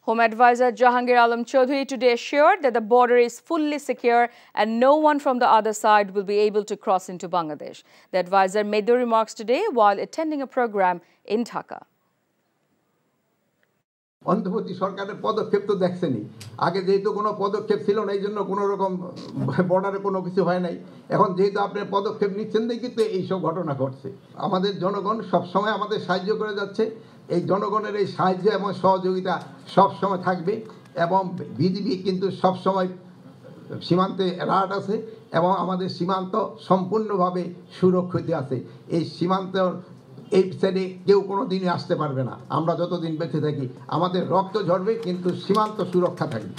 Home Advisor Jahangir Alam Chaudhary today assured that the border is fully secure and no one from the other side will be able to cross into Bangladesh. The advisor made the remarks today while attending a program in Dhaka. অন্তর্বর্তী সরকারের পদক্ষেপ তো দেখছেনই আগে যেহেতু কোনো পদক্ষেপ ছিল না এইজন্য কোনো রকম বর্ডারে কোনো কিছু হয় নাই এখন যেহেতু আপনি পদক্ষেপ নিচ্ছেন দেখি তো এইসব ঘটনা ঘটছে আমাদের জনগণ সব সময় আমাদের সাহায্য করে যাচ্ছে এই জনগণের এই সাহায্য এবং সহযোগিতা সব সময় থাকবে এবং বিজিবি কিন্তু সব সময় সীমান্তে রাট আছে এবং আমাদের সীমান্ত সম্পূর্ণভাবে সুরক্ষিত আছে এই সীমান্ত এই সাইডে কেউ কোনো দিনই আসতে পারবে না আমরা যতদিন বেঁচে থাকি আমাদের রক্ত ঝরবে কিন্তু সীমান্ত সুরক্ষা থাকবে